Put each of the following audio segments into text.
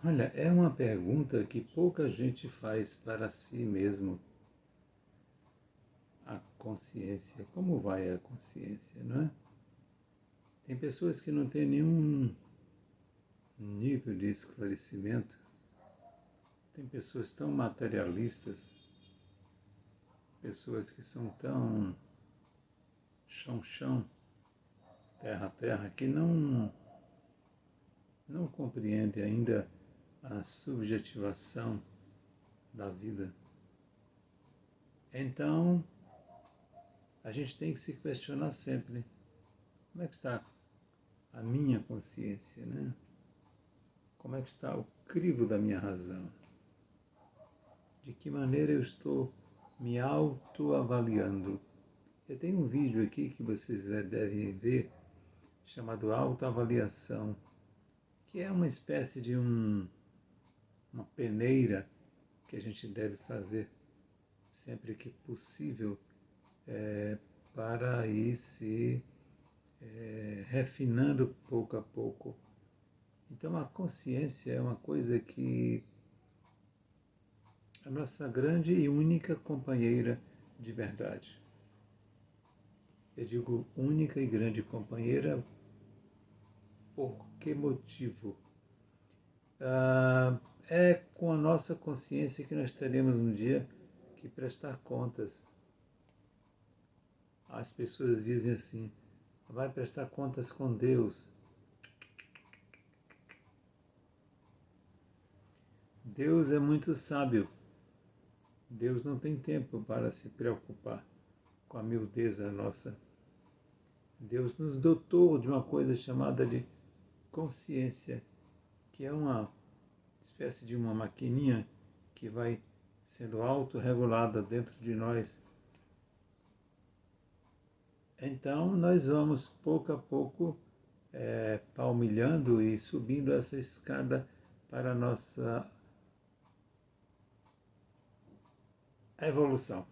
Olha, é uma pergunta que pouca gente faz para si mesmo. A consciência, como vai a consciência, não é? Tem pessoas que não têm nenhum nível de esclarecimento, tem pessoas tão materialistas, pessoas que são tão chão, terra, que não compreendem ainda a subjetivação da vida. Então, a gente tem que se questionar sempre, como é que está a minha consciência, né? Como é que está o crivo da minha razão? De que maneira eu estou me autoavaliando? Eu tenho um vídeo aqui que vocês devem ver, chamado autoavaliação, que é uma espécie de uma peneira que a gente deve fazer sempre que possível, para ir se refinando pouco a pouco. Então a consciência é uma coisa que a nossa grande e única companheira de verdade. Eu digo única e grande companheira, por que motivo? É com a nossa consciência que nós teremos um dia que prestar contas. As pessoas dizem assim, vai prestar contas com Deus. Deus é muito sábio. Deus não tem tempo para se preocupar com a miudeza nossa. Deus nos dotou de uma coisa chamada de consciência, que é uma espécie de uma maquininha que vai sendo autorregulada dentro de nós. Então nós vamos pouco a pouco palmilhando e subindo essa escada para a nossa evolução.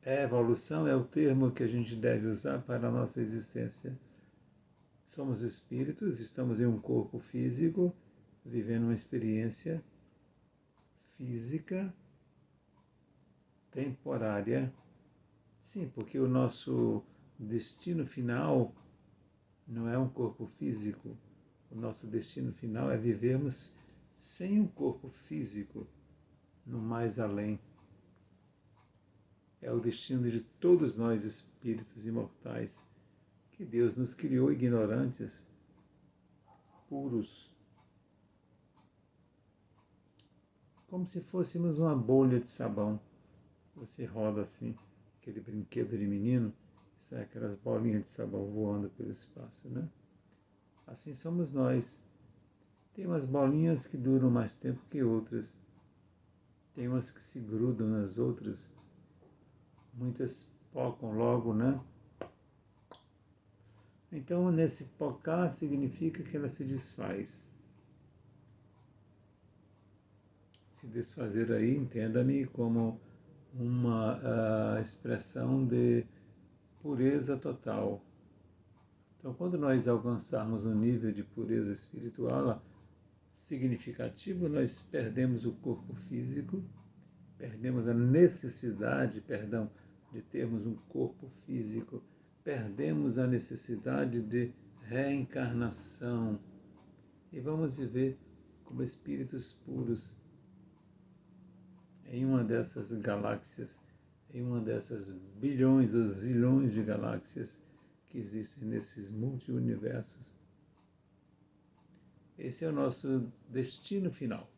Evolução é o termo que a gente deve usar para a nossa existência. Somos espíritos, estamos em um corpo físico, vivendo uma experiência física temporária. Sim, porque o nosso destino final não é um corpo físico. O nosso destino final é vivermos sem um corpo físico no mais além. É o destino de todos nós, espíritos imortais, que Deus nos criou ignorantes, puros, como se fôssemos uma bolha de sabão. Você roda assim, aquele brinquedo de menino, e sai aquelas bolinhas de sabão voando pelo espaço, né? Assim somos nós. Tem umas bolinhas que duram mais tempo que outras. Tem umas que se grudam nas outras. Muitas pocam logo, né? Então, nesse pocar significa que ela se desfaz. Se desfazer aí, entenda-me como uma expressão de pureza total. Então, quando nós alcançarmos um nível de pureza espiritual significativo, nós perdemos o corpo físico, perdemos a necessidade, de termos um corpo físico, perdemos a necessidade de reencarnação e vamos viver como espíritos puros em uma dessas galáxias, em uma dessas bilhões ou zilhões de galáxias que existem nesses multi-universos. Esse é o nosso destino final.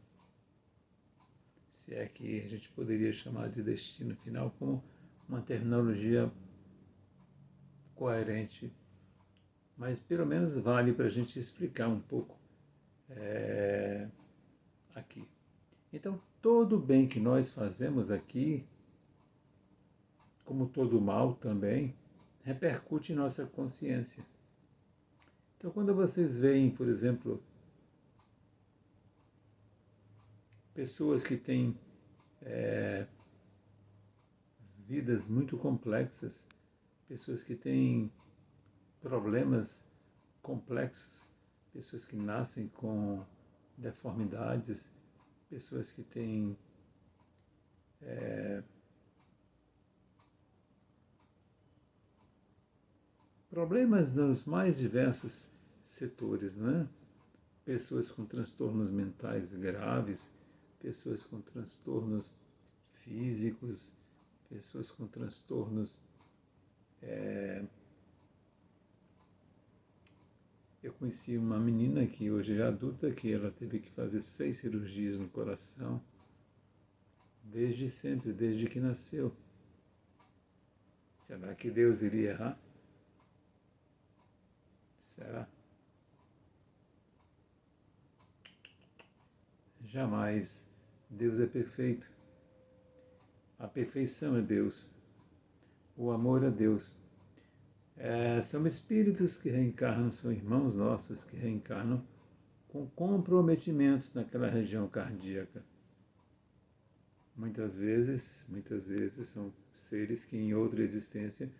Se é que a gente poderia chamar de destino final como uma terminologia coerente, mas pelo menos vale para a gente explicar um pouco aqui. Então, todo o bem que nós fazemos aqui, como todo o mal também, repercute em nossa consciência. Então, quando vocês veem, por exemplo, pessoas que têm vidas muito complexas, pessoas que têm problemas complexos, pessoas que nascem com deformidades, pessoas que têm problemas nos mais diversos setores, né? Pessoas com transtornos mentais graves, pessoas com transtornos físicos, pessoas com transtornos. Eu conheci uma menina que hoje é adulta, que ela teve que fazer 6 cirurgias no coração, desde sempre, desde que nasceu. Será que Deus iria errar? Será? Jamais. Deus é perfeito. A perfeição é Deus. O amor é Deus. São espíritos que reencarnam, são irmãos nossos que reencarnam com comprometimentos naquela região cardíaca. Muitas vezes são seres que em outra existência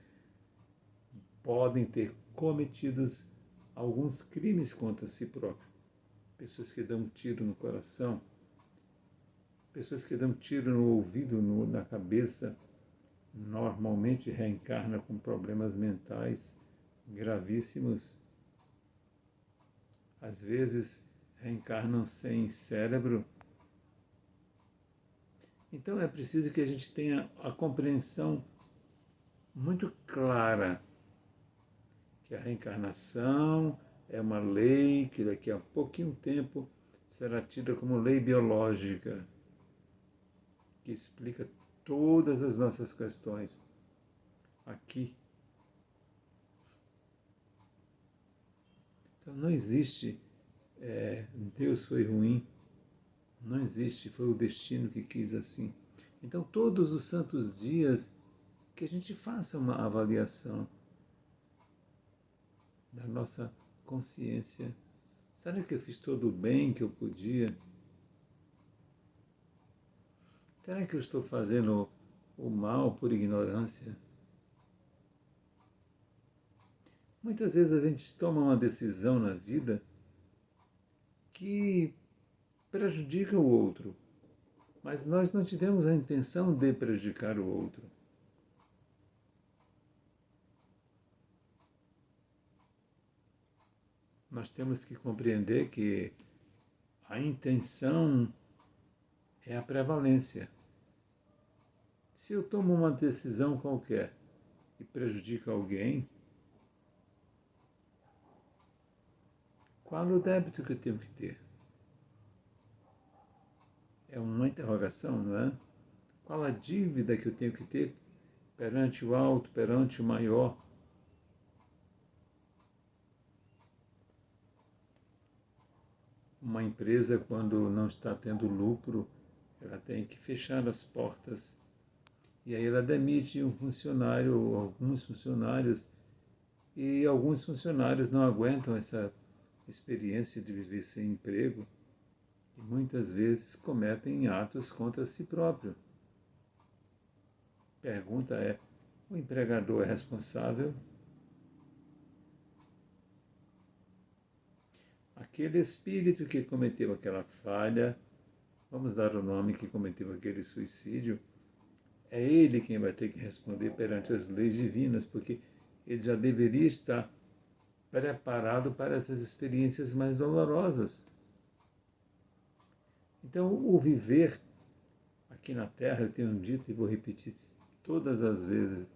podem ter cometidos alguns crimes contra si próprios. Pessoas que dão um tiro no coração, pessoas que dão um tiro no ouvido, na cabeça, normalmente reencarnam com problemas mentais gravíssimos. Às vezes reencarnam sem cérebro. Então é preciso que a gente tenha a compreensão muito clara que a reencarnação é uma lei que daqui a pouquinho tempo será tida como lei biológica, que explica todas as nossas questões aqui. Então não existe Deus foi ruim, não existe, foi o destino que quis assim. Então todos os santos dias que a gente faça uma avaliação da nossa consciência. Será que eu fiz todo o bem que eu podia? Será que eu estou fazendo o mal por ignorância? Muitas vezes a gente toma uma decisão na vida que prejudica o outro, mas nós não tivemos a intenção de prejudicar o outro. Nós temos que compreender que a intenção é a prevalência. Se eu tomo uma decisão qualquer e prejudica alguém, qual é o débito que eu tenho que ter? É uma interrogação, não é? Qual a dívida que eu tenho que ter perante o alto, perante o maior? Uma empresa, quando não está tendo lucro, ela tem que fechar as portas. E aí ela demite um funcionário, ou alguns funcionários, e alguns funcionários não aguentam essa experiência de viver sem emprego e muitas vezes cometem atos contra si próprio. Pergunta é, o empregador é responsável? Aquele espírito que cometeu aquela falha, vamos dar o nome que cometeu aquele suicídio, é ele quem vai ter que responder perante as leis divinas, porque ele já deveria estar preparado para essas experiências mais dolorosas. Então, o viver aqui na Terra, eu tenho dito e vou repetir todas as vezes,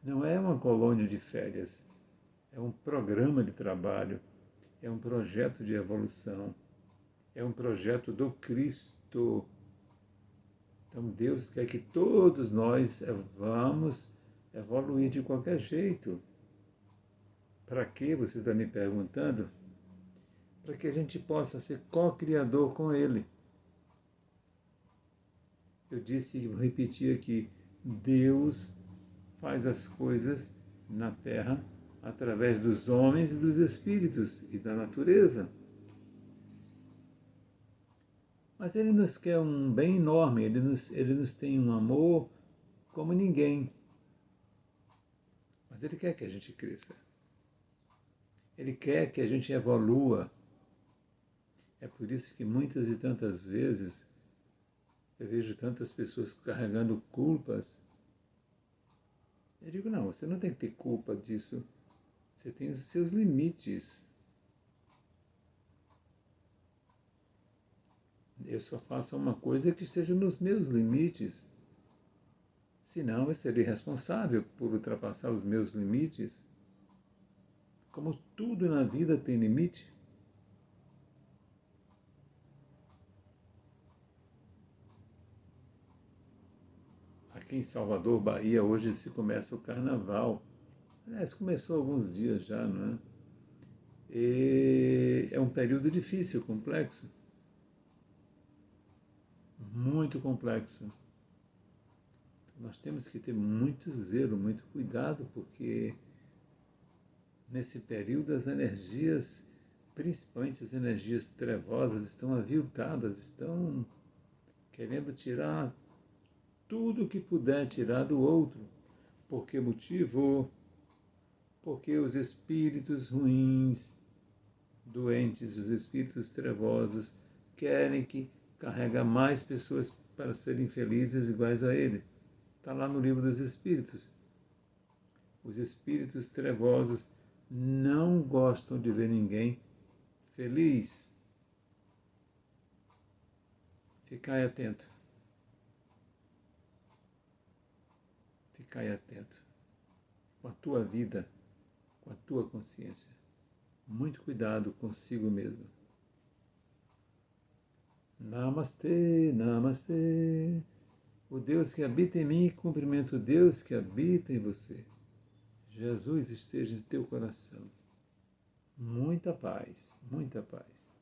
não é uma colônia de férias, é um programa de trabalho, é um projeto de evolução, é um projeto do Cristo. Então Deus quer que todos nós vamos evoluir de qualquer jeito. Para que você está me perguntando? Para que a gente possa ser co-criador com Ele. Eu disse e vou repetir aqui, Deus faz as coisas na Terra através dos homens e dos espíritos e da natureza. Mas Ele nos quer um bem enorme, Ele nos tem um amor como ninguém. Mas Ele quer que a gente cresça. Ele quer que a gente evolua. É por isso que muitas e tantas vezes eu vejo tantas pessoas carregando culpas. Eu digo, não, você não tem que ter culpa disso. Você tem os seus limites. Eu só faço uma coisa que esteja nos meus limites. Senão eu seria responsável por ultrapassar os meus limites. Como tudo na vida tem limite. Aqui em Salvador, Bahia, hoje se começa o carnaval. Aliás, começou há alguns dias já, não é? E é um período difícil, complexo. Muito complexo. Nós temos que ter muito zelo, muito cuidado, porque nesse período as energias, principalmente as energias trevosas, estão aviltadas, estão querendo tirar tudo que puder tirar do outro. Por que motivo? Porque os espíritos ruins, doentes, os espíritos trevosos, querem que carrega mais pessoas para serem felizes iguais a ele. Está lá no livro dos Espíritos. Os espíritos trevosos não gostam de ver ninguém feliz. Ficai atento. Ficai atento com a tua vida, com a tua consciência. Muito cuidado consigo mesmo. Namastê, namastê. O Deus que habita em mim, cumprimento o Deus que habita em você. Jesus esteja em teu coração. Muita paz, muita paz.